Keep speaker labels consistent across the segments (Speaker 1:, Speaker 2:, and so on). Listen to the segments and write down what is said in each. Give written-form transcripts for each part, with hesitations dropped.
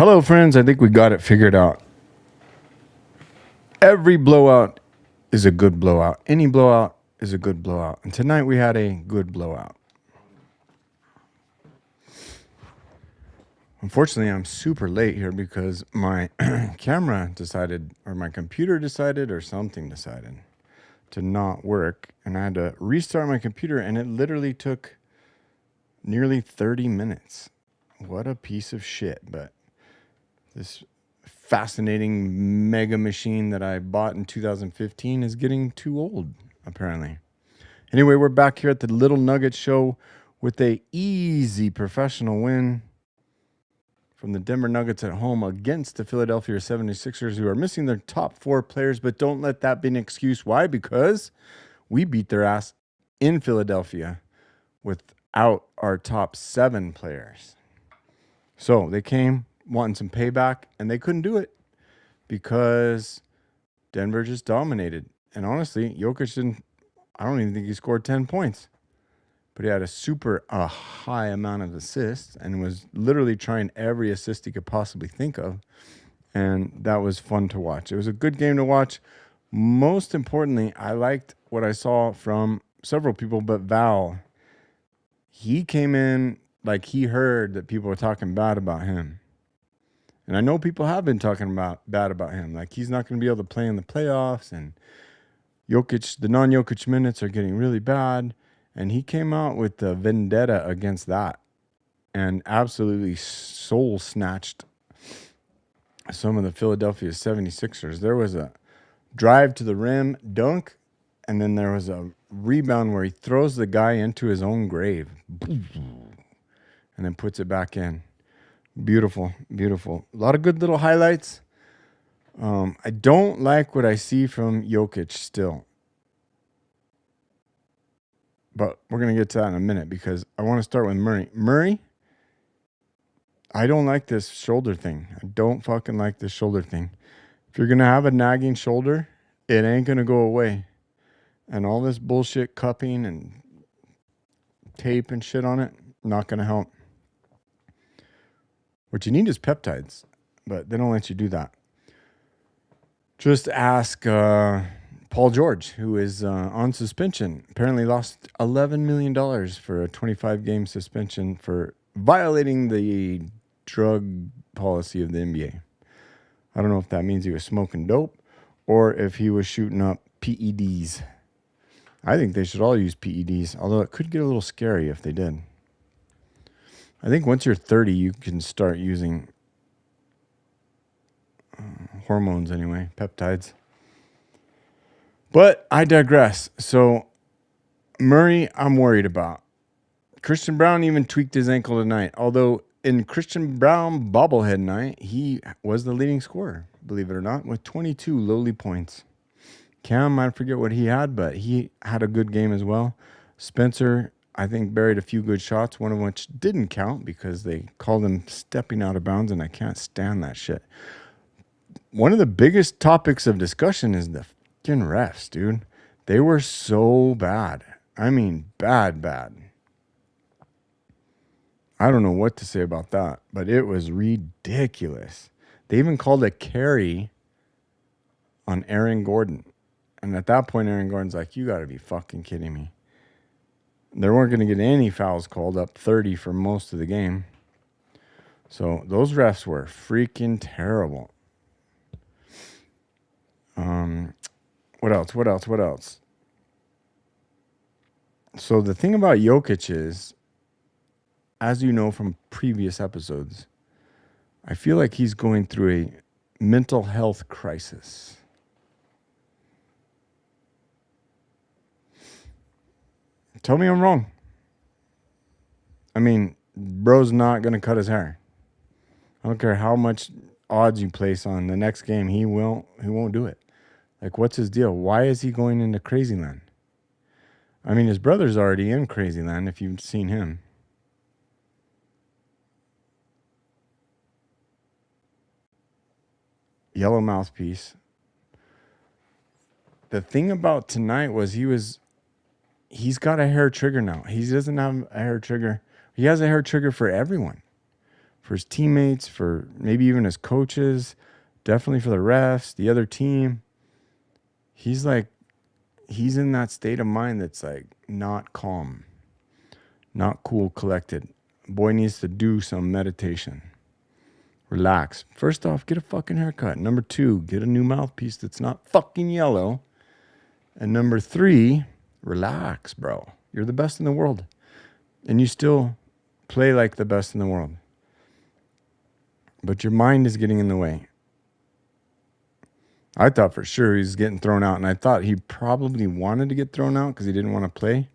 Speaker 1: Hello, friends. I think we got it figured out. Every blowout is a good blowout. Any blowout is a good blowout. And tonight we had a good blowout. Unfortunately, I'm super late here because my camera decided, or my computer decided, or something decided to not work. And I had to restart my computer, and it literally took nearly 30 minutes. What a piece of shit. But this fascinating mega machine that I bought in 2015 is getting too old, apparently. Anyway, we're back here at the Little Nugget Show with a easy professional win from the Denver Nuggets at home against the Philadelphia 76ers, who are missing their top 4 players, but don't let that be an excuse. Why? Because we beat their ass in Philadelphia without our top 7 players. So they came wanting some payback, and they couldn't do it because Denver just dominated. And honestly, Jokic didn't, I don't even think he scored 10 points. But he had a high amount of assists and was literally trying every assist he could possibly think of. And that was fun to watch. It was a good game to watch. Most importantly, I liked what I saw from several people, but Val, he came in like he heard that people were talking bad about him. And I know people have been talking bad about him. Like he's not going to be able to play in the playoffs, and Jokic, the non-Jokic minutes are getting really bad. And he came out with the vendetta against that and absolutely soul snatched some of the Philadelphia 76ers. There was a drive to the rim, dunk, and then there was a rebound where he throws the guy into his own grave and then puts it back in. Beautiful, beautiful. A lot of good little highlights. I don't like what I see from Jokic still. But we're going to get to that in a minute because I want to start with Murray. Murray, I don't like this shoulder thing. I don't fucking like this shoulder thing. If you're going to have a nagging shoulder, it ain't going to go away. And all this bullshit cupping and tape and shit on it, not going to help. What you need is peptides, but they don't let you do that. Just ask Paul George, who is on suspension. Apparently lost $11 million for a 25-game suspension for violating the drug policy of the NBA. I don't know if that means he was smoking dope or if he was shooting up PEDs. I think they should all use PEDs, although it could get a little scary if they did. I think once you're 30, you can start using hormones anyway, peptides. But I digress. So Murray, I'm worried about. Christian Brown even tweaked his ankle tonight. Although in Christian Brown bobblehead night, he was the leading scorer, believe it or not, with 22 lowly points. Cam, I forget what he had, but he had a good game as well. Spencer, I think, buried a few good shots, one of which didn't count because they called him stepping out of bounds, and I can't stand that shit. One of the biggest topics of discussion is the fucking refs, dude. They were so bad. I mean, bad. I don't know what to say about that, but it was ridiculous. They even called a carry on Aaron Gordon. And at that point, Aaron Gordon's like, you got to be fucking kidding me. They weren't going to get any fouls called, up 30 for most of the game. So those refs were freaking terrible. What else? So the thing about Jokic is, as you know from previous episodes, I feel like he's going through a mental health crisis. Tell me I'm wrong. I mean, bro's not going to cut his hair. I don't care how much odds you place on the next game, he won't do it. Like, what's his deal? Why is he going into crazy land? I mean, his brother's already in crazy land if you've seen him. Yellow mouthpiece. The thing about tonight was he's got a hair trigger now. He doesn't have a hair trigger. He has a hair trigger for everyone. for his teammates, for maybe even his coaches, definitely for the refs, the other team. He's in that state of mind that's like not calm, not cool, collected. Boy needs to do some meditation. Relax. First off, get a fucking haircut. Number 2, get a new mouthpiece that's not fucking yellow. And number 3, relax, bro. You're the best in the world. And you still play like the best in the world. But your mind is getting in the way. I thought for sure he was getting thrown out, and I thought he probably wanted to get thrown out because he didn't want to play.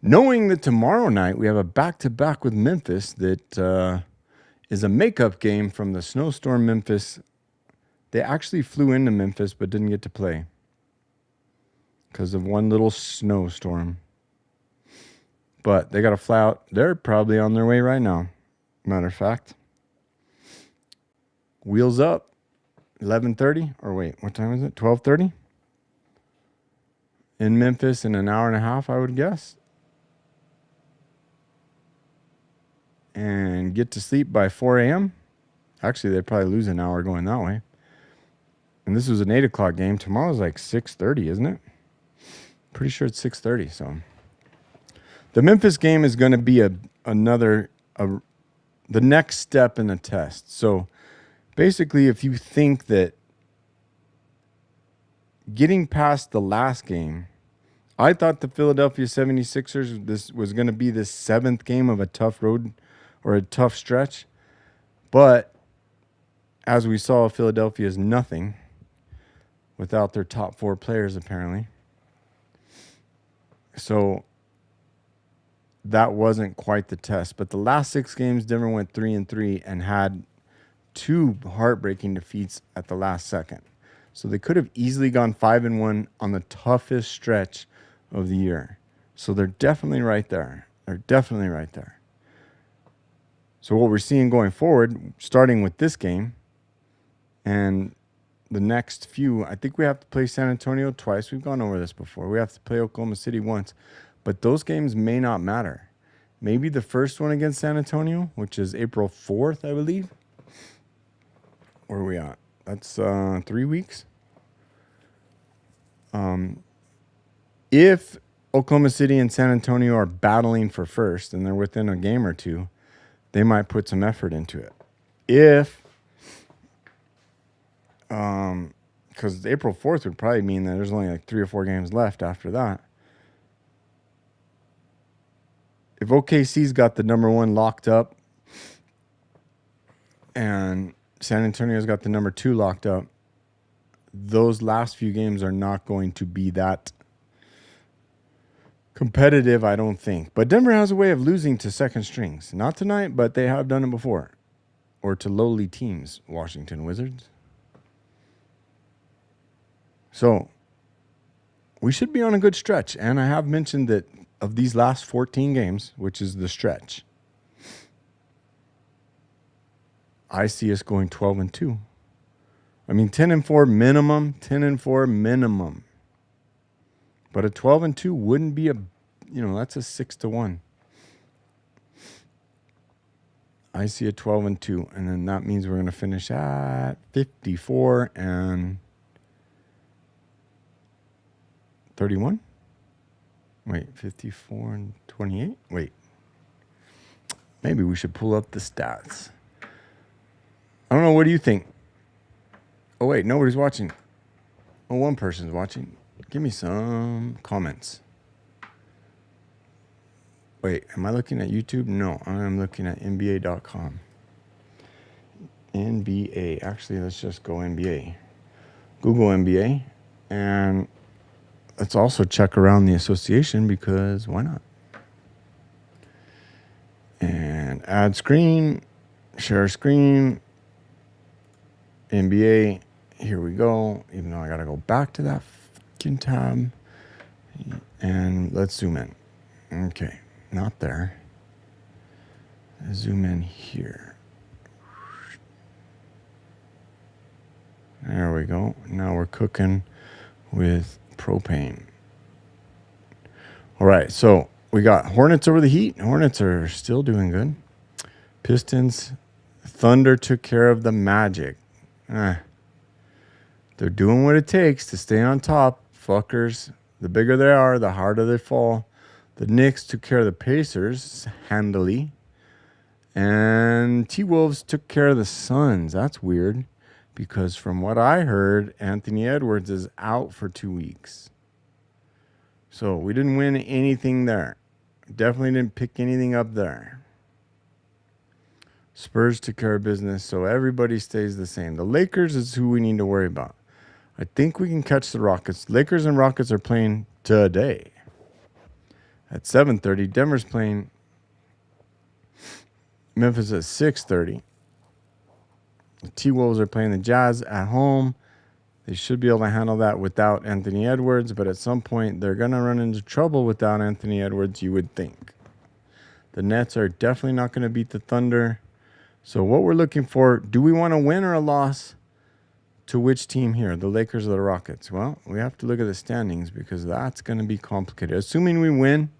Speaker 1: Knowing that tomorrow night we have a back-to-back with Memphis that is a makeup game from the snowstorm Memphis. They actually flew into Memphis but didn't get to play because of one little snowstorm. But they got to fly out. They're probably on their way right now. Matter of fact. Wheels up. 11:30, or wait, what time is it? 12:30? In Memphis in an hour and a half, I would guess. And get to sleep by 4 a.m. Actually, they'd probably lose an hour going that way. And this was an 8 o'clock game. Tomorrow's like 6:30, isn't it? Pretty sure it's 6:30. So the Memphis game is going to be the next step in the test. So basically, if you think that getting past the last game, I thought the Philadelphia 76ers, this was going to be the 7th game of a tough road or a tough stretch. But as we saw, Philadelphia is nothing without their top 4 players, apparently. So that wasn't quite the test. But the last 6 games, Denver went 3-3 and had 2 heartbreaking defeats at the last second. So they could have easily gone 5-1 on the toughest stretch of the year. So they're definitely right there. They're definitely right there. So what we're seeing going forward, starting with this game and the next few, I think we have to play San Antonio twice. We've gone over this before. We have to play Oklahoma City once. But those games may not matter. Maybe the first one against San Antonio, which is April 4th, I believe. Where are we at? That's 3 weeks. If Oklahoma City and San Antonio are battling for first and they're within a game or 2, they might put some effort into it. If, because April 4th would probably mean that there's only like 3 or 4 games left after that. If OKC's got the number 1 locked up and San Antonio's got the number 2 locked up, those last few games are not going to be that competitive, I don't think. But Denver has a way of losing to second strings. Not tonight, but they have done it before. Or to lowly teams, Washington Wizards. So we should be on a good stretch. And I have mentioned that of these last 14 games, which is the stretch, I see us going 12-2. I mean, 10-4 minimum, 10-4 minimum. But a 12-2 wouldn't be that's a 6-1. I see a 12-2, and then that means we're going to finish at 54-31. Wait, 54-28. Wait, maybe we should pull up the stats. I don't know. What do you think? Oh, wait, nobody's watching. Oh, one person's watching. Give me some comments. Wait, am I looking at YouTube? No, I'm looking at NBA.com. NBA. Actually, let's just go NBA. Google NBA. And let's also check around the association because why not? And add screen. Share screen. NBA. Here we go. Even though I got to go back to that fucking tab. And let's zoom in. Okay. Not there. Zoom in here. There we go. Now we're cooking with propane. All right. So we got Hornets over the Heat. Hornets are still doing good. Pistons Thunder took care of the Magic. They're doing what it takes to stay on top, fuckers. The bigger they are, the harder they fall. The Knicks took care of the Pacers handily. And T-Wolves took care of the Suns. That's weird because from what I heard, Anthony Edwards is out for 2 weeks. So we didn't win anything there. Definitely didn't pick anything up there. Spurs took care of business, so everybody stays the same. The Lakers is who we need to worry about. I think we can catch the Rockets. Lakers and Rockets are playing today at 7:30. Denver's playing Memphis at 6:30. The T-Wolves are playing the Jazz at home. They should be able to handle that without Anthony Edwards, but at some point they're going to run into trouble without Anthony Edwards, you would think. The Nets are definitely not going to beat the Thunder. So what we're looking for, do we want to win or a loss to which team here, the Lakers or the Rockets? Well, we have to look at the standings because that's going to be complicated. Assuming we win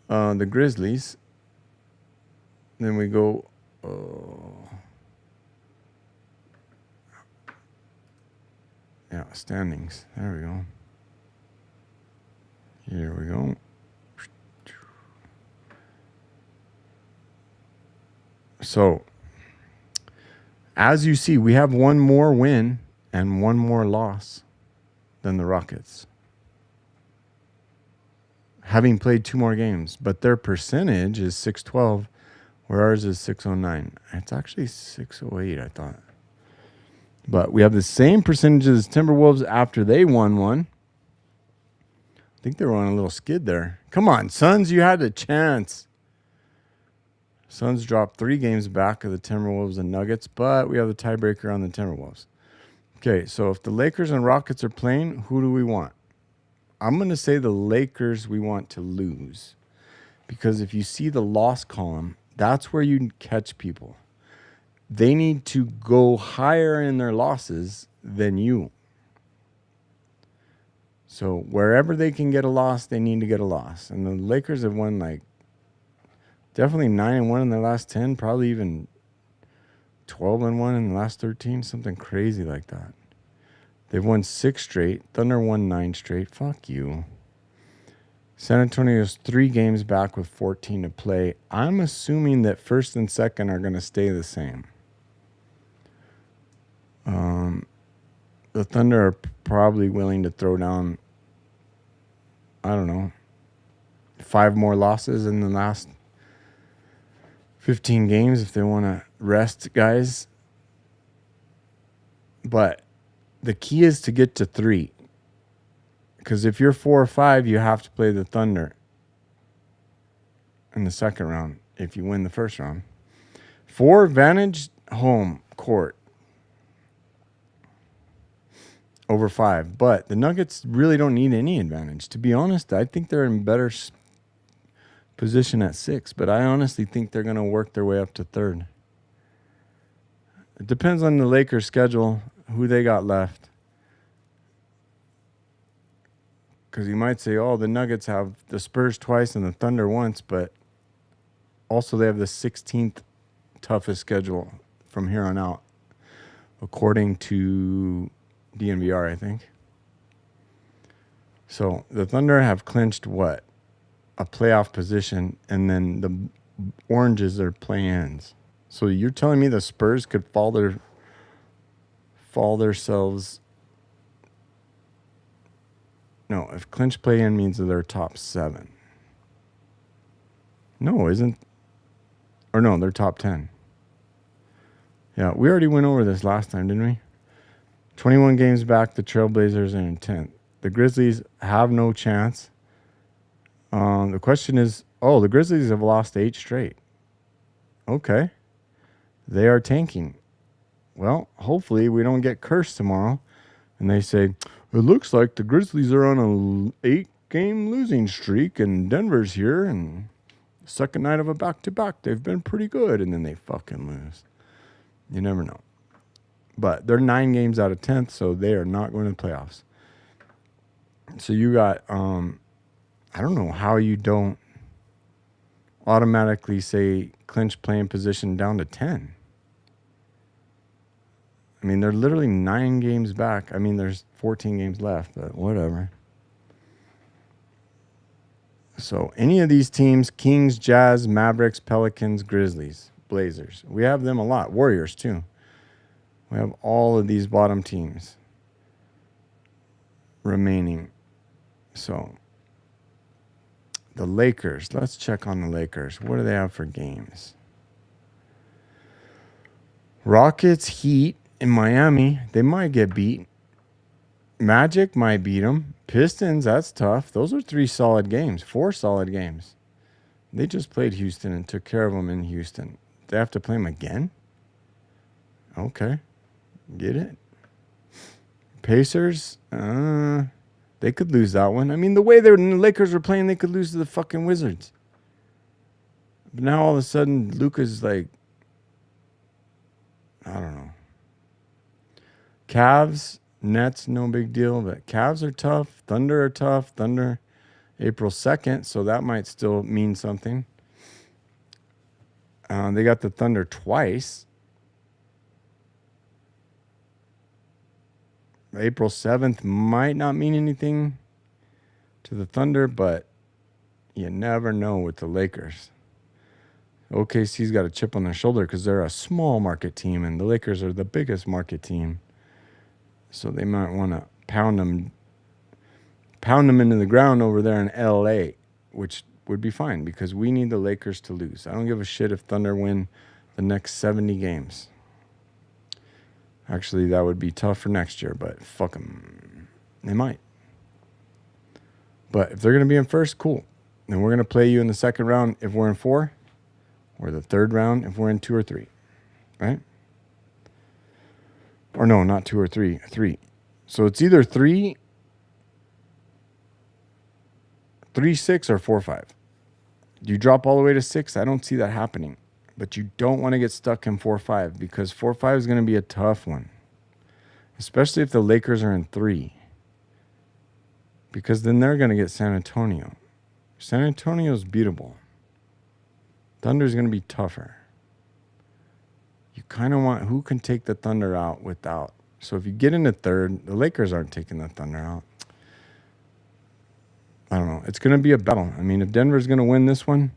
Speaker 1: the Grizzlies, then we go... yeah, standings. There we go. Here we go. So, as you see, we have one more win and one more loss than the Rockets, having played 2 more games. But their percentage is 612, where ours is 609. It's actually 608, I thought. But we have the same percentage as Timberwolves after they won one. I think they were on a little skid there. Come on, Suns, you had a chance. Suns dropped 3 games back of the Timberwolves and Nuggets, but we have the tiebreaker on the Timberwolves. Okay, so if the Lakers and Rockets are playing, who do we want? I'm going to say the Lakers we want to lose. Because if you see the loss column, that's where you catch people. They need to go higher in their losses than you. So wherever they can get a loss, they need to get a loss. And the Lakers have won like definitely 9-1 in their last 10, probably even 12-1 in the last 13, something crazy like that. They've won 6 straight. Thunder won 9 straight. Fuck you. San Antonio's 3 games back with 14 to play. I'm assuming that first and second are going to stay the same. The Thunder are probably willing to throw down, I don't know, 5 more losses in the last 15 games if they want to rest guys. But the key is to get to 3. Because if you're 4 or 5, you have to play the Thunder in the second round if you win the first round. 4 advantage home court over 5. But the Nuggets really don't need any advantage. To be honest, I think they're in better position at 6. But I honestly think they're going to work their way up to 3rd. It depends on the Lakers' schedule, who they got left. Because you might say, oh, the Nuggets have the Spurs twice and the Thunder once, but also they have the 16th toughest schedule from here on out, according to DNVR, I think. So the Thunder have clinched what? A playoff position, and then the Oranges are play-ins. So you're telling me the Spurs could fall themselves... No, if clinch play-in means that they're top 7. No, isn't... Or no, they're top 10. Yeah, we already went over this last time, didn't we? 21 games back, the Trailblazers are in 10th. The Grizzlies have no chance. The question is, oh, the Grizzlies have lost 8 straight. Okay. They are tanking. Well, hopefully we don't get cursed tomorrow. And they say, it looks like the Grizzlies are on an 8-game losing streak, and Denver's here, and second night of a back-to-back, they've been pretty good, and then they fucking lose. You never know. But they're 9 games out of 10th, so they are not going to the playoffs. So you got, I don't know how you don't automatically say clinch playing position down to 10. I mean, they're literally 9 games back. I mean, there's 14 games left, but whatever. So any of these teams, Kings, Jazz, Mavericks, Pelicans, Grizzlies, Blazers, we have them a lot. Warriors too. We have all of these bottom teams remaining. So the Lakers, let's check on the Lakers. What do they have for games? Rockets, Heat in Miami, they might get beat. Magic might beat them. Pistons, that's tough. Those are 3 solid games, 4 solid games. They just played Houston and took care of them in Houston. They have to play them again? Okay. Get it? Pacers, they could lose that one. I mean, the way the Lakers were playing, they could lose to the fucking Wizards. But now all of a sudden, Luka's like, I don't know. Cavs, Nets, no big deal. But Cavs are tough. Thunder are tough. Thunder, April 2nd, so that might still mean something. They got the Thunder twice. April 7th might not mean anything to the Thunder, but you never know with the Lakers. OKC's got a chip on their shoulder because they're a small market team, and the Lakers are the biggest market team. So they might want to pound them into the ground over there in LA, which would be fine because we need the Lakers to lose. I don't give a shit if Thunder win the next 70 games. Actually, that would be tough for next year, but fuck them. They might. But if they're going to be in first, cool. Then we're going to play you in the second round if we're in 4, or the third round if we're in 2 or 3, right? Or no, not 2 or 3, 3. So it's either 3, 6, or 4, 5. Do you drop all the way to 6? I don't see that happening. But you don't want to get stuck in 4, 5 because 4, 5 is going to be a tough one, especially if the Lakers are in 3, because then they're going to get San Antonio. San Antonio's beatable. Thunder's going to be tougher. You kind of want who can take the Thunder out without. So if you get into 3rd, the Lakers aren't taking the Thunder out. I don't know. It's going to be a battle. I mean, if Denver's going to win this one,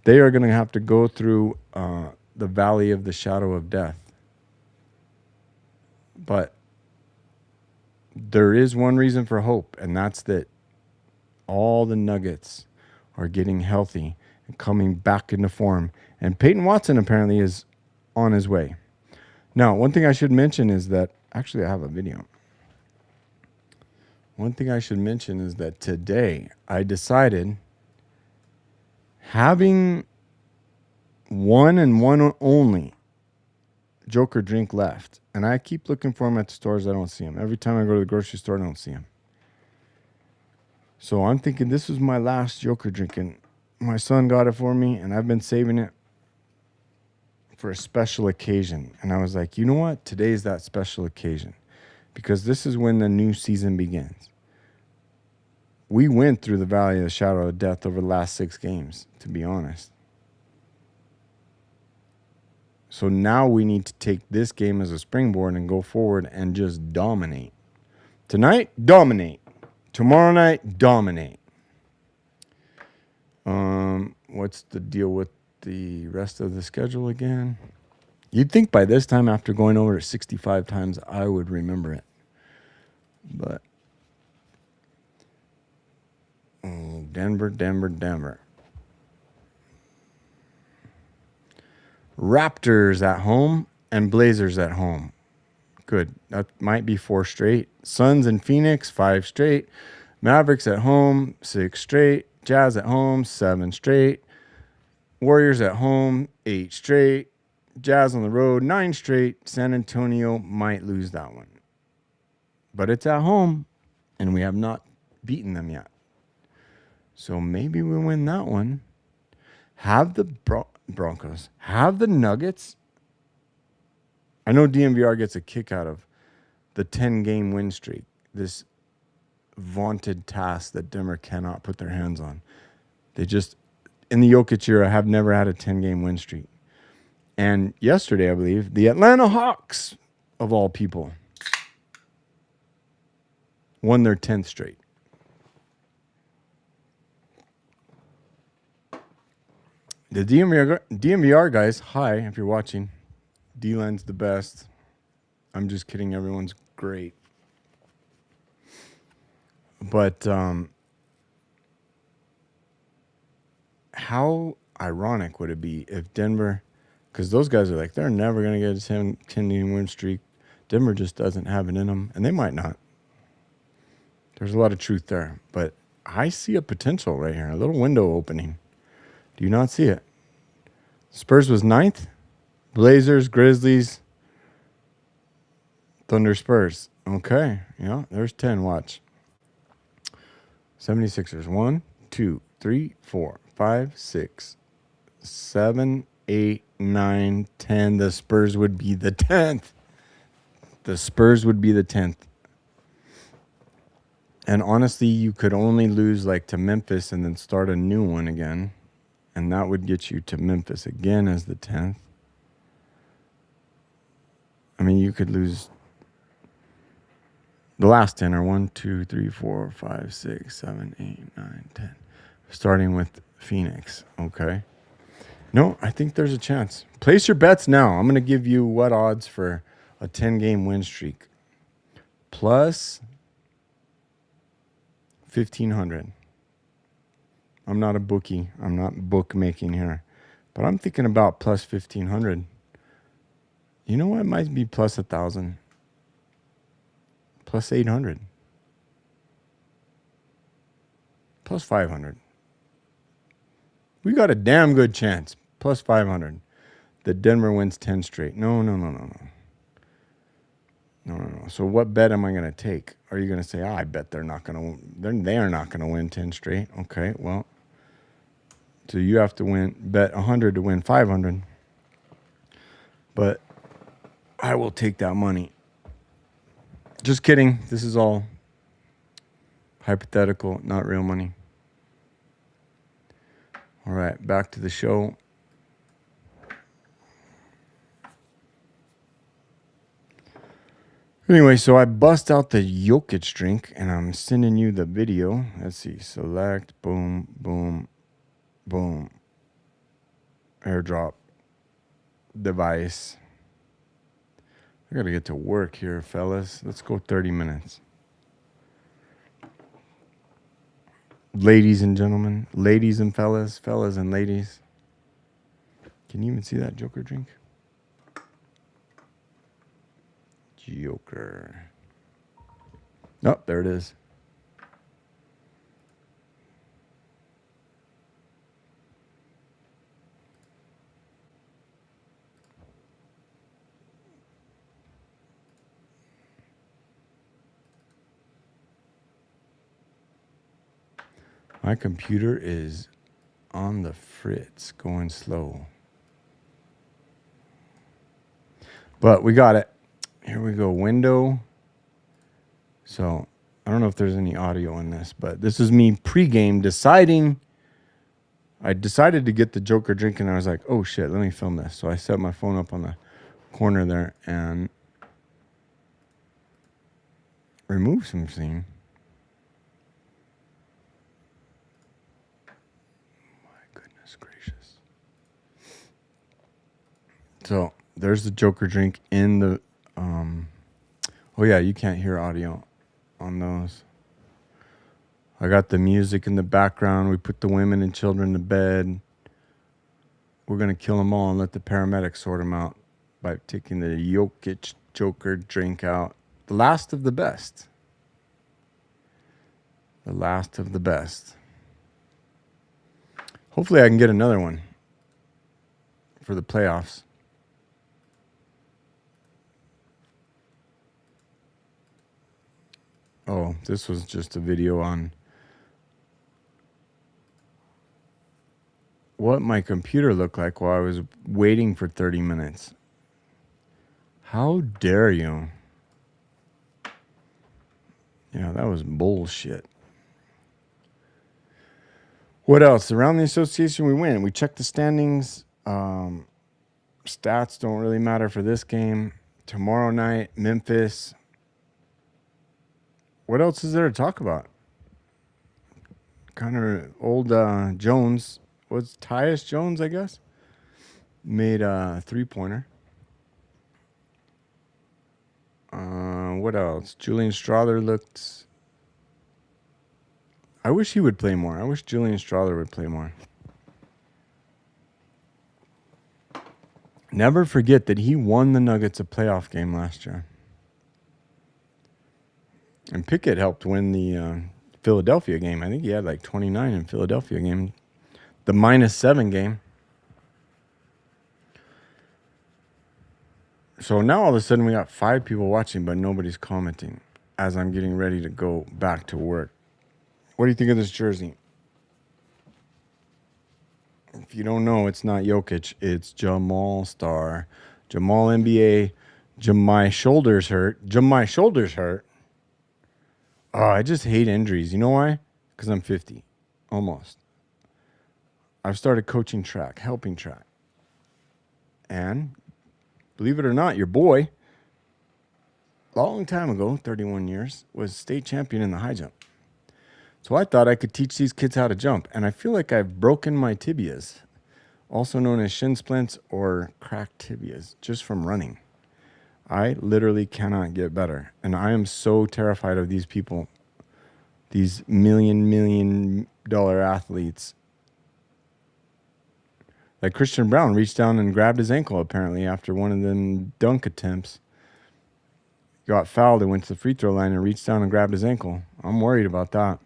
Speaker 1: they are going to have to go through the valley of the shadow of death. But there is one reason for hope, and that's that all the Nuggets are getting healthy and coming back into form. And Peyton Watson apparently is on his way. Now, one thing I should mention is that, actually I have a video. One thing I should mention is that today I decided, having one and one only Joker drink left, and I keep looking for them at the stores, I don't see them. Every time I go to the grocery store, I don't see them. So I'm thinking this was my last Joker drink, and my son got it for me, and I've been saving it for a special occasion. And I was like, you know what? Today's that special occasion, because this is when the new season begins. We went through the valley of the shadow of death over the last 6 games, to be honest. So now we need to take this game as a springboard and go forward and just dominate. Tonight, dominate. Tomorrow night, dominate. What's the deal with the rest of the schedule again? You'd think by this time, after going over it 65 times, I would remember it. But Denver. Raptors at home and Blazers at home. Good. That might be 4 straight. Suns and Phoenix, 5 straight. Mavericks at home, 6 straight. Jazz at home, 7 straight. Warriors at home, 8 straight. Jazz on the road, 9 straight. San Antonio might lose that one. But it's at home, and we have not beaten them yet. So maybe we win that one. Have the Broncos. Have the Nuggets. I know DNVR gets a kick out of the 10-game win streak. This vaunted task that Denver cannot put their hands on. in the Jokic era have never had a 10-game win streak. And yesterday, I believe, the Atlanta Hawks, of all people, won their 10th straight. The DMVR guys, hi, if you're watching. D-Line's the best. I'm just kidding. Everyone's great. But how ironic would it be if Denver, because those guys are like, they're never going to get a 10-game win streak. Denver just doesn't have it in them, and they might not. There's a lot of truth there. But I see a potential right here, a little window opening. Do you not see it? Spurs was 9th. Blazers, Grizzlies, Thunder, Spurs. Okay. Yeah, there's 10. Watch. 76ers. 1, 2, 3, 4, 5, 6, 7, 8, 9, 10. The Spurs would be the 10th. The Spurs would be the 10th. And honestly, you could only lose like to Memphis and then start a new one again. And that would get you to Memphis again as the 10th. I mean, you could lose. The last 10 are 1, 2, 3, 4, 5, 6, 7, 8, 9, 10. Starting with Phoenix. Okay. No, I think there's a chance. Place your bets now. I'm going to give you what odds for a 10-game win streak. Plus 1,500. I'm not a bookie. I'm not bookmaking here. But I'm thinking about plus 1,500. You know what? It might be plus 1,000. Plus 800. Plus 500. We got a damn good chance. Plus 500. That Denver wins 10 straight. No. So what bet am I going to take? Are you going to say, I bet they're not going to, they are not going to win 10 straight. Okay, well, so you have to bet 100 to win 500. But I will take that money. Just kidding. This is all hypothetical, not real money. All right, back to the show. Anyway, so I bust out the Jokic drink, and I'm sending you the video. Let's see. Select. Boom, boom, boom. AirDrop device. I got to get to work here, fellas. Let's go 30 minutes. Ladies and gentlemen. Ladies and fellas. Fellas and ladies. Can you even see that Joker drink? Joker. Oh, there it is. My computer is on the fritz, going slow. But we got it. Here we go, window. So I don't know if there's any audio in this, but this is me pregame deciding. I decided to get the Joker drink, and I was like, oh shit, let me film this. So I set my phone up on the corner there and remove some scene. My goodness gracious. So there's the Joker drink in the oh yeah, you can't hear audio on those. I got the music in the background. We put the women and children to bed. We're going to kill them all and let the paramedics sort them out by taking the Jokic Joker drink out. The last of the best. The last of the best. Hopefully I can get another one for the playoffs. Oh, this was just a video on what my computer looked like while I was waiting for 30 minutes. How dare you? Yeah, that was bullshit. What else? Around the association, we win. We checked the standings. Stats don't really matter for this game. Tomorrow night, Memphis. What else is there to talk about? Kind of old Jones. Was Tyus Jones, I guess? Made a three-pointer. What else? Julian Strother looked... I wish he would play more. I wish Julian Strother would play more. Never forget that he won the Nuggets a playoff game last year. And Pickett helped win the Philadelphia game. I think he had like 29 in Philadelphia game. The -7 game. So now all of a sudden we got 5 people watching, but nobody's commenting as I'm getting ready to go back to work. What do you think of this jersey? If you don't know, it's not Jokic. It's Jamal Star. Jamal NBA. My shoulders hurt. My shoulders hurt. Oh, I just hate injuries. You know why? Because I'm 50. Almost. I've started coaching track, helping track. And believe it or not, your boy, a long time ago, 31 years, was state champion in the high jump. So I thought I could teach these kids how to jump. And I feel like I've broken my tibias, also known as shin splints or cracked tibias, just from running. I literally cannot get better. And I am so terrified of these people, these million dollar athletes. Like Christian Brown reached down and grabbed his ankle apparently after one of them dunk attempts. Got fouled and went to the free throw line and reached down and grabbed his ankle. I'm worried about that.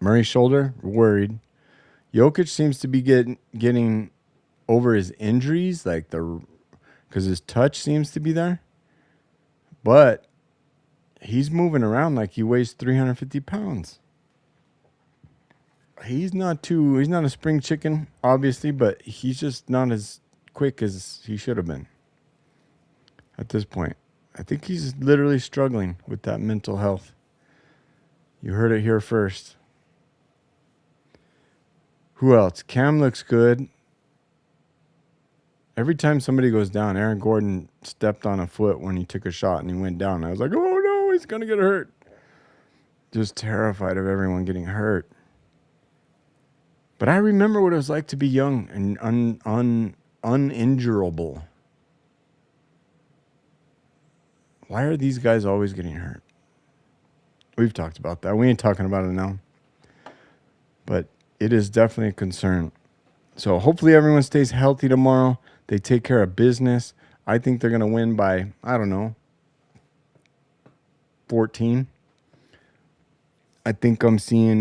Speaker 1: Murray's shoulder, worried. Jokic seems to be getting over his injuries, like because his touch seems to be there. But he's moving around like he weighs 350 pounds. He's not a spring chicken, obviously, but he's just not as quick as he should have been at this point. I think he's literally struggling with that mental health. You heard it here first. Who else? Cam looks good. Every time somebody goes down, Aaron Gordon stepped on a foot when he took a shot and he went down. I was like, oh no, he's going to get hurt. Just terrified of everyone getting hurt. But I remember what it was like to be young and uninjurable. Why are these guys always getting hurt? We've talked about that. We ain't talking about it now. But it is definitely a concern. So hopefully everyone stays healthy tomorrow. They take care of business. I think they're going to win by, I don't know, 14. I think I'm seeing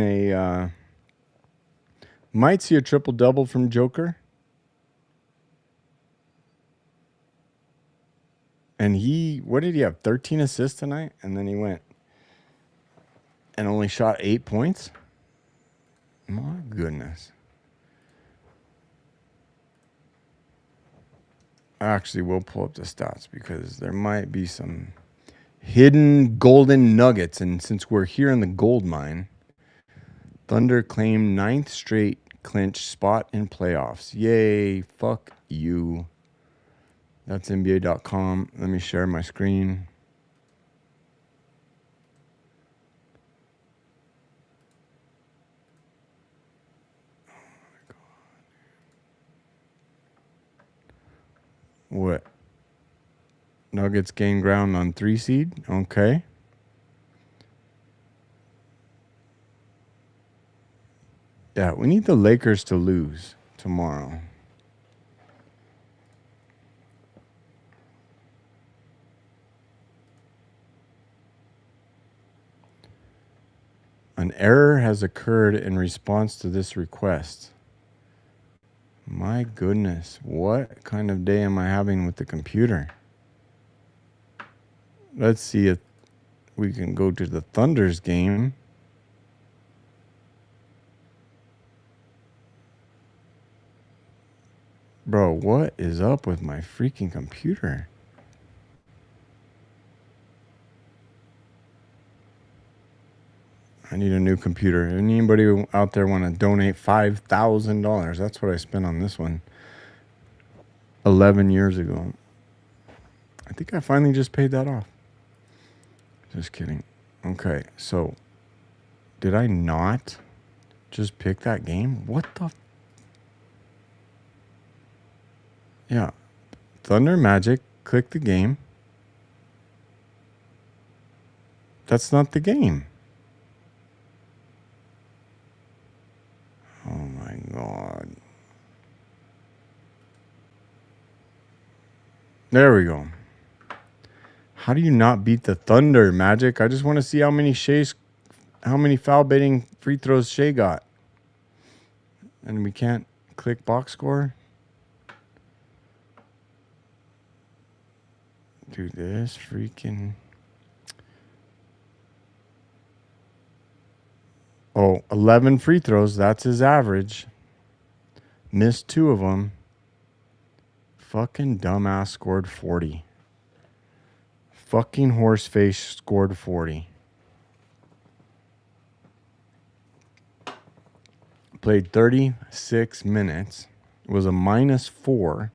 Speaker 1: might see a triple-double from Joker. And what did he have? 13 assists tonight? And then he went and only shot 8 points? My goodness. Actually, we'll pull up the stats because there might be some hidden golden nuggets. And since we're here in the gold mine, Thunder claimed 9th straight clinch spot in playoffs. Yay, fuck you. That's NBA.com. Let me share my screen. What? Nuggets gain ground on 3 seed? Okay. Yeah, we need the Lakers to lose tomorrow. An error has occurred in response to this request. My goodness, what kind of day am I having with the computer? Let's see if we can go to the Thunder's game. Bro, what is up with my freaking computer? I need a new computer. Anybody out there want to donate $5,000? That's what I spent on this one 11 years ago. I think I finally just paid that off. Just kidding. Okay, so did I not just pick that game? What the? Yeah. Thunder Magic. Click the game. That's not the game. Oh my God. There we go. How do you not beat the Thunder Magic? I just want to see how many foul baiting free throws Shea got. And we can't click box score. Dude, this freaking... Oh, 11 free throws. That's his average. Missed 2 of them. Fucking dumbass scored 40. Fucking horseface scored 40. Played 36 minutes. It was a -4.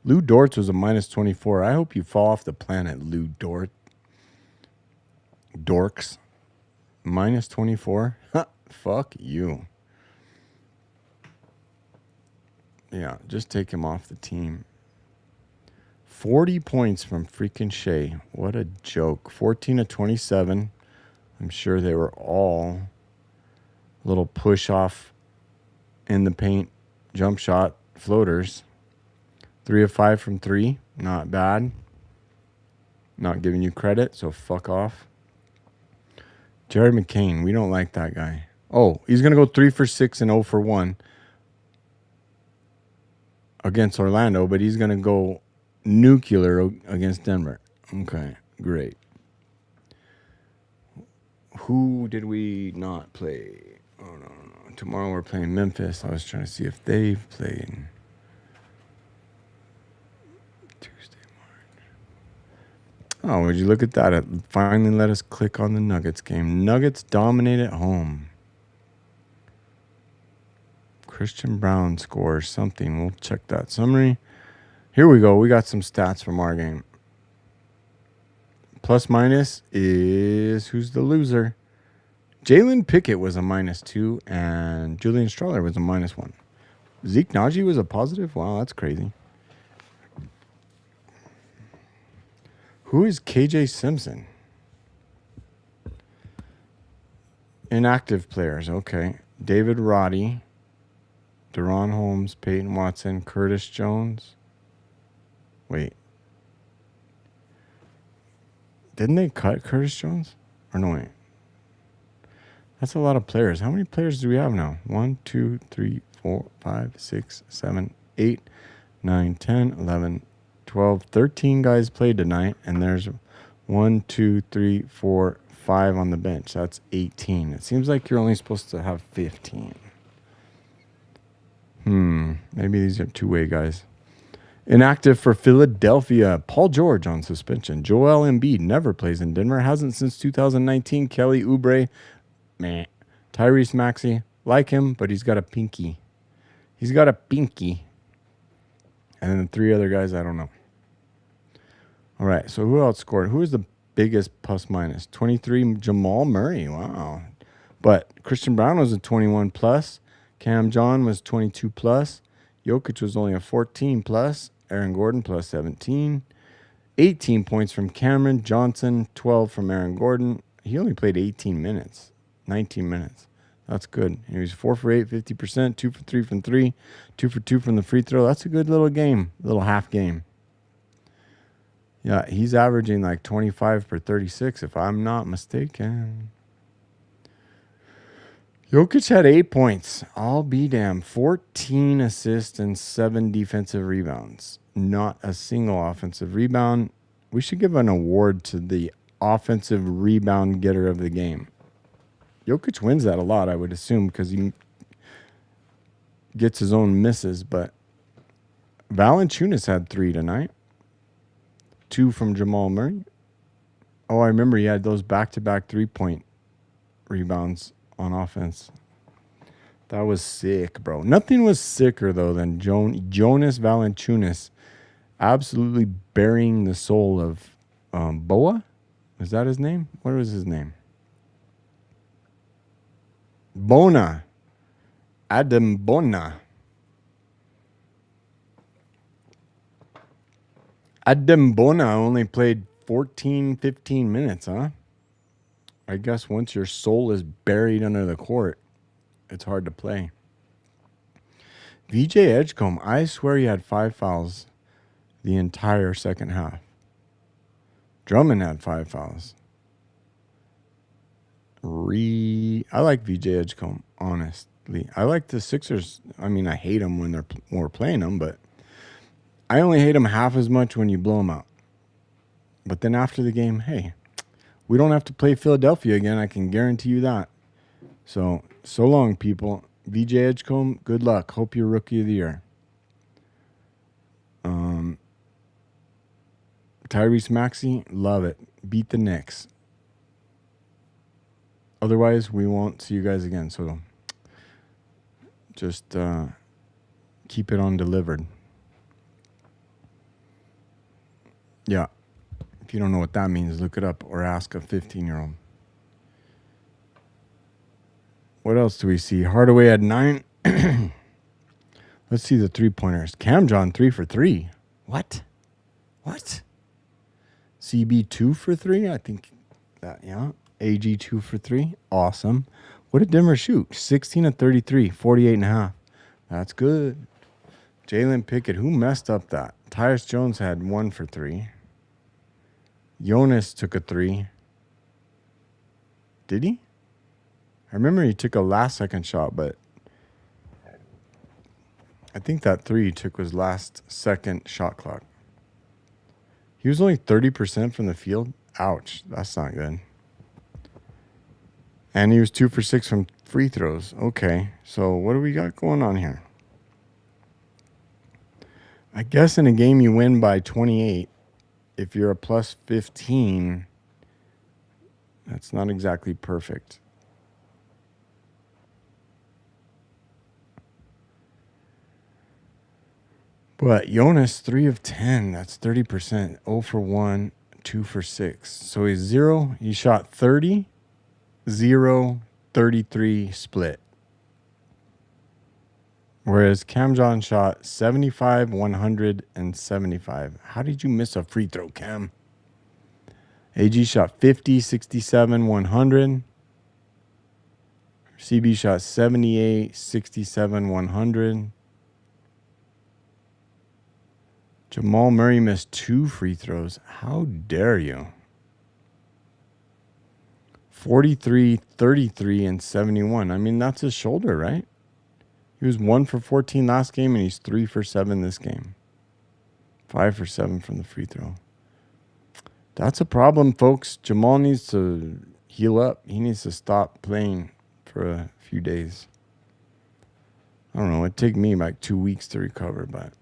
Speaker 1: Lou Dortz was a -24. I hope you fall off the planet, Lou Dort. Dorks. -24. Fuck you. Yeah, just take him off the team. 40 points from freaking Shea. What a joke. 14 of 27. I'm sure they were all little push off in the paint jump shot floaters. 3 of 5 from 3. Not bad. Not giving you credit, so fuck off. Jared McCain, we don't like that guy. Oh, he's going to go 3 for 6 and 0 for 1 against Orlando, but he's going to go nuclear against Denver. Okay, great. Who did we not play? Oh, no. Tomorrow we're playing Memphis. I was trying to see if they've played. Tuesday, March. Oh, would you look at that? It finally let us click on the Nuggets game. Nuggets dominate at home. Christian Brown scores something. We'll check that summary. Here we go. We got some stats from our game. Plus minus is who's the loser? Jalen Pickett was a -2 and Julian Strawler was a -1. Zeke Naji was a positive? Wow, that's crazy. Who is KJ Simpson? Inactive players. Okay. David Roddy, Deron Holmes, Peyton Watson, Curtis Jones. Wait. Didn't they cut Curtis Jones? Or no, wait. That's a lot of players. How many players do we have now? 1, 2, 3, 4, 5, 6, 7, 8, 9, 10, 11, 12, 13 guys played tonight. And there's 1, 2, 3, 4, 5 on the bench. That's 18. It seems like you're only supposed to have 15. Maybe these are two-way guys. Inactive for Philadelphia, Paul George on suspension. Joel Embiid never plays in Denver. Hasn't since 2019. Kelly Oubre, meh. Tyrese Maxey, like him, but he's got a pinky. He's got a pinky. And then the 3 other guys, I don't know. All right, so who else scored? Who is the biggest plus minus? 23, Jamal Murray. Wow. But Christian Brown was a 21 plus. Cam John was 22 plus. Jokic was only a 14 plus. Aaron Gordon plus 17. 18 points from Cameron Johnson. 12 from Aaron Gordon. He only played 18 minutes. 19 minutes. That's good. He was 4 for 8, 50%. 2 for 3 from 3. 2 for 2 from the free throw. That's a good little game. Little half game. Yeah, he's averaging like 25 per 36 if I'm not mistaken. Jokic had 8 points. I'll be damned. 14 assists and 7 defensive rebounds. Not a single offensive rebound. We should give an award to the offensive rebound getter of the game. Jokic wins that a lot, I would assume, because he gets his own misses. But Valanciunas had 3 tonight. 2 from Jamal Murray. Oh, I remember he had those back-to-back 3-point rebounds on offense. That was sick, bro. Nothing was sicker, though, than Jonas Valanciunas absolutely burying the soul of Boa. Is that his name? What was his name? Bona. Adam Bona. Adam Bona only played 14, 15 minutes, huh? I guess once your soul is buried under the court, it's hard to play. VJ Edgecombe, I swear he had 5 fouls the entire second half. Drummond had 5 fouls. I like VJ Edgecombe, honestly. I like the Sixers. I mean, I hate them when we're playing them, but I only hate them half as much when you blow them out. But then after the game, hey, we don't have to play Philadelphia again. I can guarantee you that. So long, people. VJ Edgecombe, good luck. Hope you're Rookie of the Year. Tyrese Maxey, love it. Beat the Knicks. Otherwise, we won't see you guys again. So just keep it on delivered. Yeah. If you don't know what that means, look it up or ask a 15-year-old. What else do we see? Hardaway had 9. Let's see the three-pointers. Cam John, 3 for 3. What? CB 2 for 3? I think that, yeah. AG 2 for 3. Awesome. What did Denver shoot? 16 of 33, 48.5. That's good. Jalen Pickett, who messed up that? Tyus Jones had 1 for 3. Jonas took a 3. Did he? I remember he took a last-second shot, but I think that 3 he took was last-second shot clock. He was only 30% from the field. Ouch, that's not good. And he was 2 for 6 from free throws. Okay, so what do we got going on here? I guess in a game you win by 28. If you're a plus 15, that's not exactly perfect. But Jonas, 3 of 10. That's 30%. 0 for 1, 2 for 6. So he's 0. He shot 30, 0, 33 split. Whereas Cam John shot 75, 100, and 75. How did you miss a free throw, Cam? AG shot 50, 67, 100. CB shot 78, 67, 100. Jamal Murray missed 2 free throws. How dare you? 43, 33, and 71. I mean, that's his shoulder, right? He was 1 for 14 last game, and he's 3 for 7 this game. 5 for 7 from the free throw. That's a problem, folks. Jamal needs to heal up. He needs to stop playing for a few days. I don't know. It'd take me like 2 weeks to recover, but.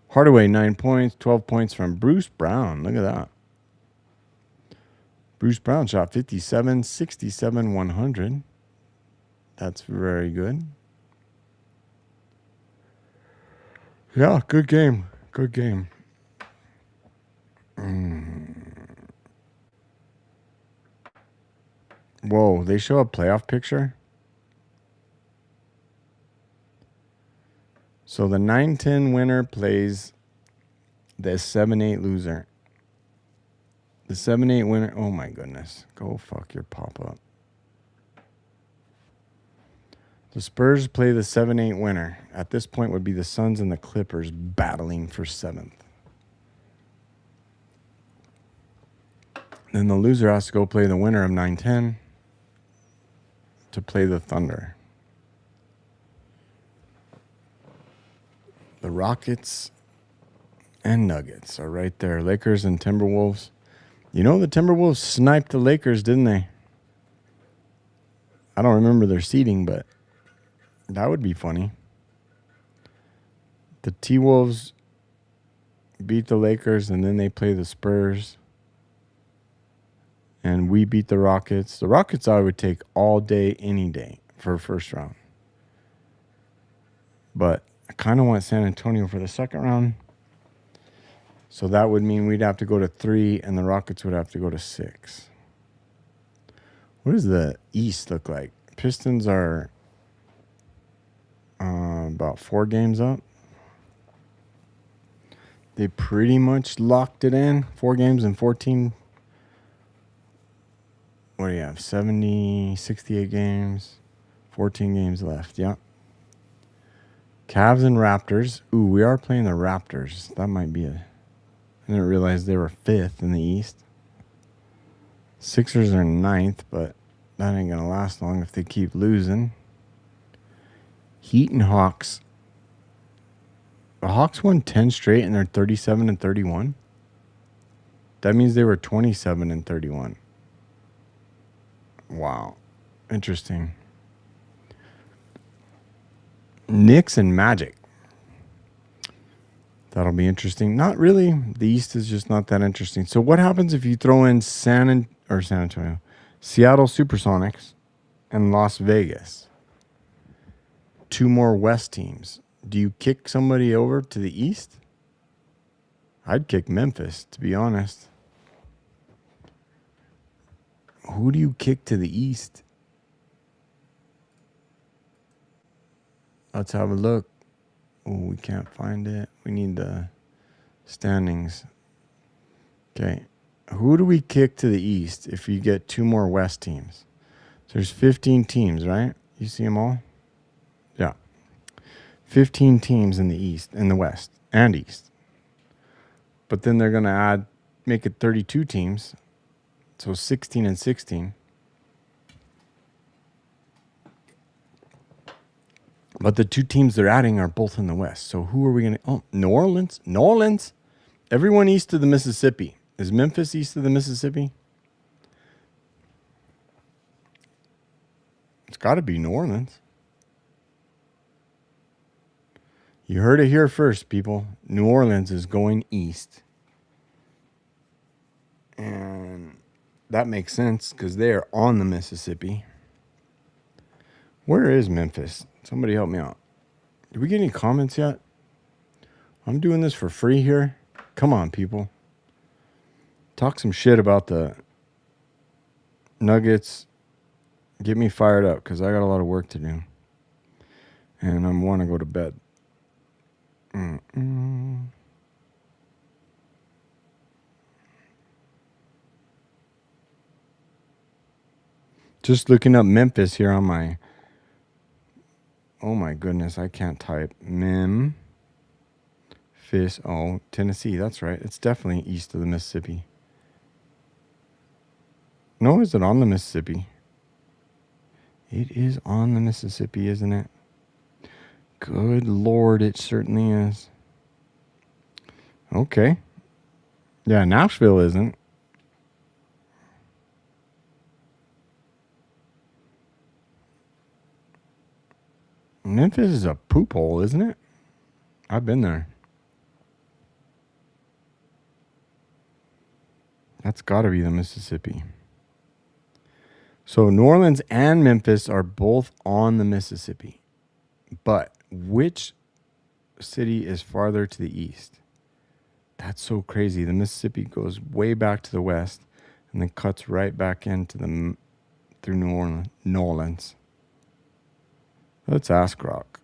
Speaker 1: Hardaway, 9 points, 12 points from Bruce Brown. Look at that. Bruce Brown shot 57, 67, 100. That's very good. Yeah, good game. Good game. Whoa, they show a playoff picture? So the 9-10 winner plays the 7-8 loser. The 7-8 winner, oh my goodness. Go fuck your pop-up. The Spurs play the 7-8 winner. At this point would be the Suns and the Clippers battling for 7th. Then the loser has to go play the winner of 9-10 to play the Thunder. The Rockets and Nuggets are right there. Lakers and Timberwolves. You know, the Timberwolves sniped the Lakers, didn't they? I don't remember their seeding, but that would be funny. The T-Wolves beat the Lakers, and then they play the Spurs. And we beat the Rockets. The Rockets I would take all day, any day for first round. But I kind of want San Antonio for the second round. So that would mean we'd have to go to 3, and the Rockets would have to go to 6. What does the East look like? Pistons are about 4 games up. They pretty much locked it in. 4 games and 14. What do you have? 70, 68 games. 14 games left. Yeah. Cavs and Raptors. Ooh, we are playing the Raptors. That might be a... I didn't realize they were 5th in the East. Sixers are 9th, but that ain't going to last long if they keep losing. Heat and Hawks. The Hawks won 10 straight and they're 37 and 31. That means they were 27 and 31. Wow. Interesting. Knicks and Magic. That'll be interesting. Not really. The East is just not that interesting. So what happens if you throw in San Antonio, Seattle Supersonics, and Las Vegas? 2 more West teams. Do you kick somebody over to the East? I'd kick Memphis, to be honest. Who do you kick to the East? Let's have a look. Oh, we can't find it. We need the standings. Okay. Who do we kick to the East if you get 2 more West teams? So there's 15 teams, right? You see them all? Yeah. 15 teams in the East, in the West, and East. But then they're going to make it 32 teams. So 16 and 16. But the 2 teams they're adding are both in the West. So who are we going to... Oh, New Orleans. New Orleans. Everyone east of the Mississippi. Is Memphis east of the Mississippi? It's got to be New Orleans. You heard it here first, people. New Orleans is going east. And that makes sense because they are on the Mississippi. Where is Memphis? Somebody help me out. Did we get any comments yet? I'm doing this for free here. Come on, people. Talk some shit about the Nuggets. Get me fired up because I got a lot of work to do. And I want to go to bed. Just looking up Memphis here on my... Oh my goodness, I can't type. Memphis. Oh, Tennessee. That's right. It's definitely east of the Mississippi. No, is it on the Mississippi? It is on the Mississippi, isn't it? Good Lord, it certainly is. Okay. Yeah, Nashville isn't. Memphis is a poop hole, isn't it? I've been there. That's got to be the Mississippi. So New Orleans and Memphis are both on the Mississippi. But which city is farther to the east? That's so crazy. The Mississippi goes way back to the west and then cuts right back into through New Orleans. Let's ask Rock.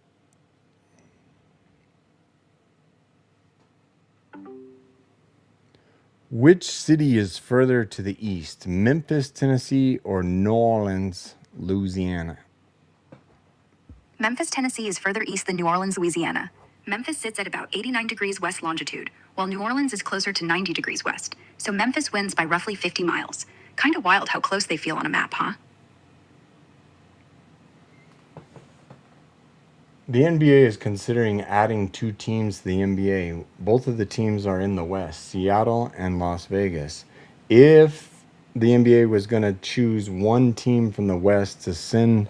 Speaker 1: Which city is further to the east? Memphis, Tennessee, or New Orleans, Louisiana?
Speaker 2: Memphis, Tennessee is further east than New Orleans, Louisiana. Memphis sits at about 89 degrees west longitude, while New Orleans is closer to 90 degrees west. So Memphis wins by roughly 50 miles. Kind of wild how close they feel on a map, huh?
Speaker 1: The NBA is considering adding 2 teams to the NBA. Both of the teams are in the West, Seattle and Las Vegas. If the NBA was going to choose one team from the West to send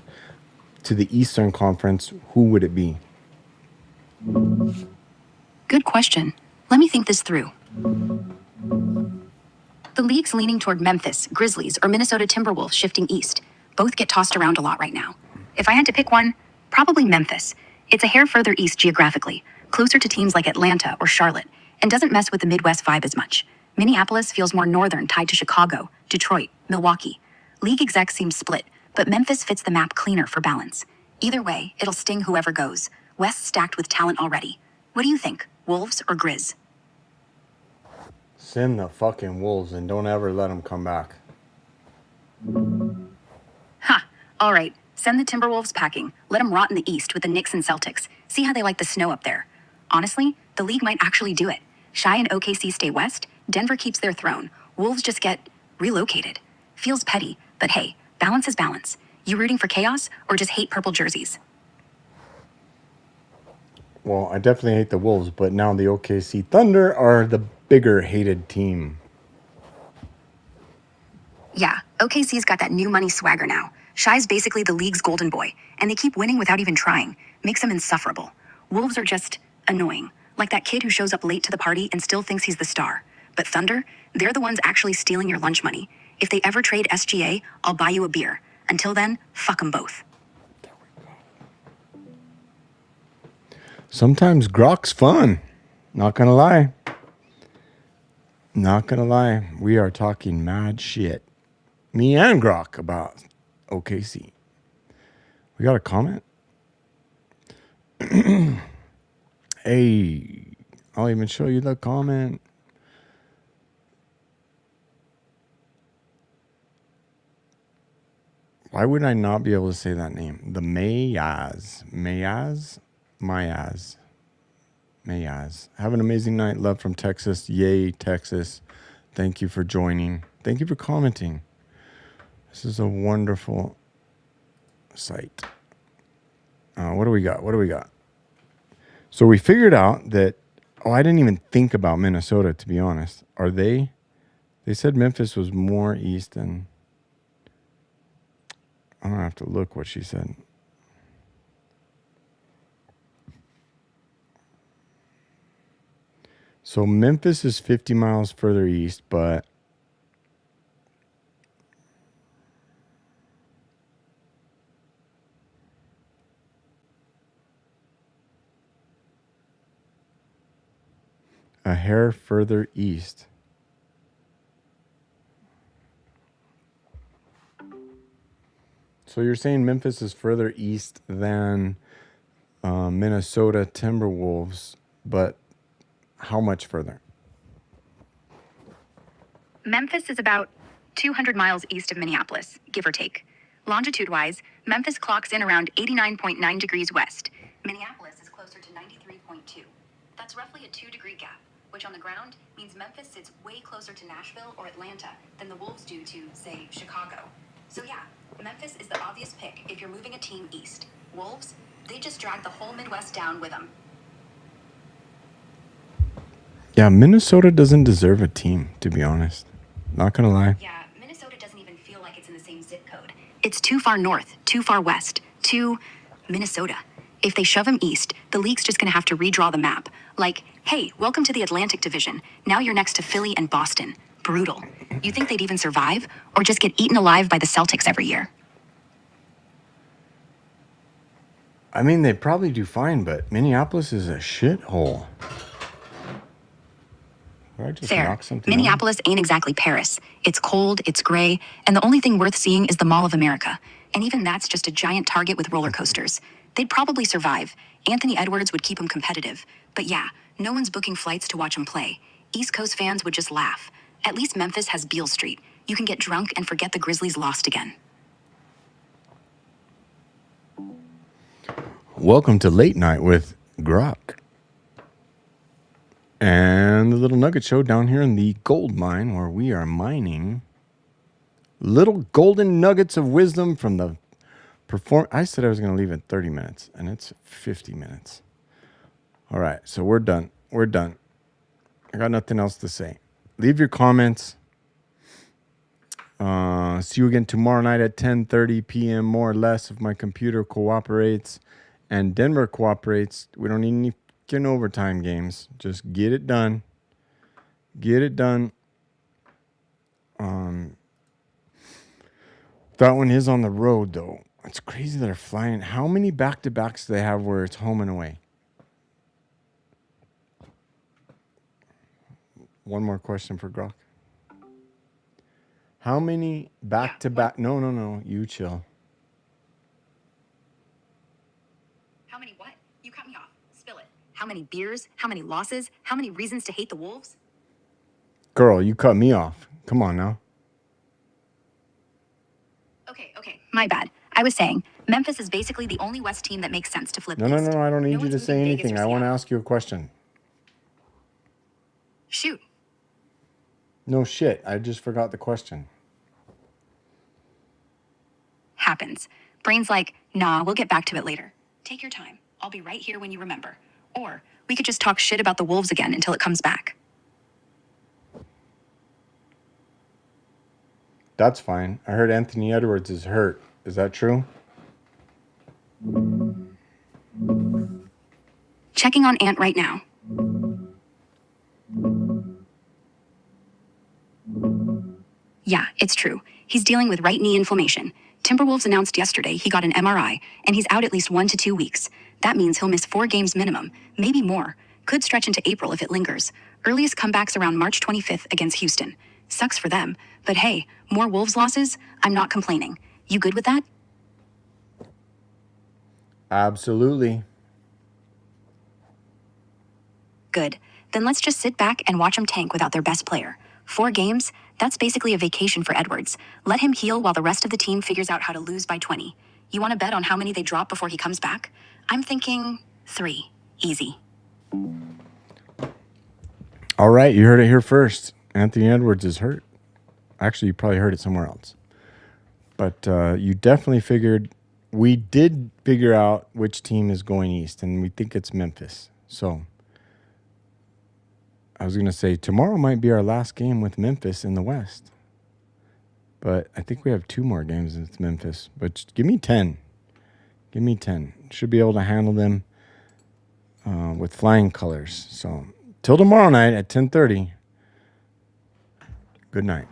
Speaker 1: to the Eastern Conference, who would it be?
Speaker 2: Good question. Let me think this through. The league's leaning toward Memphis, Grizzlies, or Minnesota Timberwolves shifting east. Both get tossed around a lot right now. If I had to pick one, probably Memphis. It's a hair further east geographically, closer to teams like Atlanta or Charlotte, and doesn't mess with the Midwest vibe as much. Minneapolis feels more northern, tied to Chicago, Detroit, Milwaukee. League execs seem split, but Memphis fits the map cleaner for balance. Either way, it'll sting whoever goes. West stacked with talent already. What do you think, Wolves or Grizz?
Speaker 1: Send the fucking Wolves and don't ever let them come back.
Speaker 2: Ha! All right, send the Timberwolves packing. Let them rot in the East with the Knicks and Celtics. See how they like the snow up there. Honestly, the league might actually do it. Shy and OKC stay west, Denver keeps their throne. Wolves just get relocated. Feels petty, but hey, balance is balance. You rooting for chaos or just hate purple jerseys?
Speaker 1: Well, I definitely hate the Wolves, but now the OKC Thunder are the bigger hated team.
Speaker 2: Yeah, OKC's got that new money swagger now. Shy's basically the league's golden boy, and they keep winning without even trying. Makes them insufferable. Wolves are just annoying, like that kid who shows up late to the party and still thinks he's the star. But Thunder, they're the ones actually stealing your lunch money. If they ever trade SGA, I'll buy you a beer. Until then, fuck them both.
Speaker 1: Sometimes grok's fun. Not gonna lie. Not gonna lie. We are talking mad shit. Me and Grok about OKC. We got a comment? Hey, I'll even show you the comment. Why would I not be able to say that name? The Mayaz. Mayaz. Have an amazing night. Love from Texas. Yay, Texas. Thank you for joining. Thank you for commenting. This is a wonderful site. What do we got? So we figured out that, I didn't even think about Minnesota, to be honest. They said Memphis was more east than, I don't have to look what she said. So Memphis is 50 miles further east, but a hair further east. So you're saying Memphis is further east than Minnesota Timberwolves, but how much further?
Speaker 2: Memphis is about 200 miles east of Minneapolis, give or take. Longitude-wise, Memphis clocks in around 89.9 degrees west. Minneapolis is closer to 93.2. That's roughly a 2-degree gap, which on the ground means Memphis sits way closer to Nashville or Atlanta than the Wolves do to, say, Chicago. So yeah, Memphis is the obvious pick if you're moving a team east. Wolves, they just drag the whole Midwest down with them.
Speaker 1: Yeah, Minnesota doesn't deserve a team, to be honest. Not gonna lie.
Speaker 2: Yeah, Minnesota doesn't even feel like it's in the same zip code. It's too far north, too far west, too Minnesota. If they shove them east, the league's just gonna have to redraw the map. Like, hey, welcome to the Atlantic Division. Now you're next to Philly and Boston. Brutal. You think they'd even survive, or just get eaten alive by the Celtics every year?
Speaker 1: I mean, they probably do fine, but Minneapolis is a shithole.
Speaker 2: Fair. Minneapolis ain't exactly Paris. It's cold, it's gray, and the only thing worth seeing is the Mall of America. And even that's just a giant Target with roller coasters. They'd probably survive. Anthony Edwards would keep them competitive. But yeah, no one's booking flights to watch them play. East Coast fans would just laugh. At least Memphis has Beale Street. You can get drunk and forget the Grizzlies lost again.
Speaker 1: Welcome to Late Night with Grok. And the Little Nugget Show down here in the gold mine where we are mining little golden nuggets of wisdom from the I said I was going to leave in 30 minutes, and it's 50 minutes. All right, so we're done. We're done. I got nothing else to say. Leave your comments. See you again tomorrow night at 10:30 p.m. more or less if my computer cooperates and Denver cooperates. We don't need any fucking overtime games. Just get it done. Get it done. That one is on the road, though. It's crazy that they're flying. How many back-to-backs do they have where it's home and away? One more question for Grok. How many back-to-back? No. You chill.
Speaker 2: How many what? You cut me off. Spill it. How many beers? How many losses? How many reasons to hate the Wolves?
Speaker 1: Girl, you cut me off. Come on now.
Speaker 2: Okay. My bad. I was saying, Memphis is basically the only West team that makes sense to flip
Speaker 1: No.
Speaker 2: east.
Speaker 1: I don't need you
Speaker 2: one's
Speaker 1: to say
Speaker 2: moving Vegas
Speaker 1: anything.
Speaker 2: or
Speaker 1: I want to
Speaker 2: Seattle.
Speaker 1: ask you a question.
Speaker 2: Shoot.
Speaker 1: No shit. I just forgot the question.
Speaker 2: Happens. Brain's like, nah, we'll get back to it later. Take your time. I'll be right here when you remember. Or we could just talk shit about the Wolves again until it comes back.
Speaker 1: That's fine. I heard Anthony Edwards is hurt. Is that true?
Speaker 2: Checking on Ant right now. Yeah, it's true. He's dealing with right knee inflammation. Timberwolves announced yesterday he got an MRI, and he's out at least 1 to 2 weeks. That means he'll miss 4 games minimum, maybe more. Could stretch into April if it lingers. Earliest comebacks around March 25th against Houston. Sucks for them, but hey, more Wolves losses? I'm not complaining. You good with that?
Speaker 1: Absolutely.
Speaker 2: Good. Then let's just sit back and watch them tank without their best player. 4 games? That's basically a vacation for Edwards. Let him heal while the rest of the team figures out how to lose by 20. You want to bet on how many they drop before he comes back? I'm thinking 3. Easy.
Speaker 1: All right, you heard it here first. Anthony Edwards is hurt. Actually, you probably heard it somewhere else. But you definitely we did figure out which team is going east, and we think it's Memphis. So I was going to say tomorrow might be our last game with Memphis in the West. But I think we have 2 more games with Memphis. But just give me 10. Give me 10. Should be able to handle them with flying colors. So till tomorrow night at 10:30. Good night.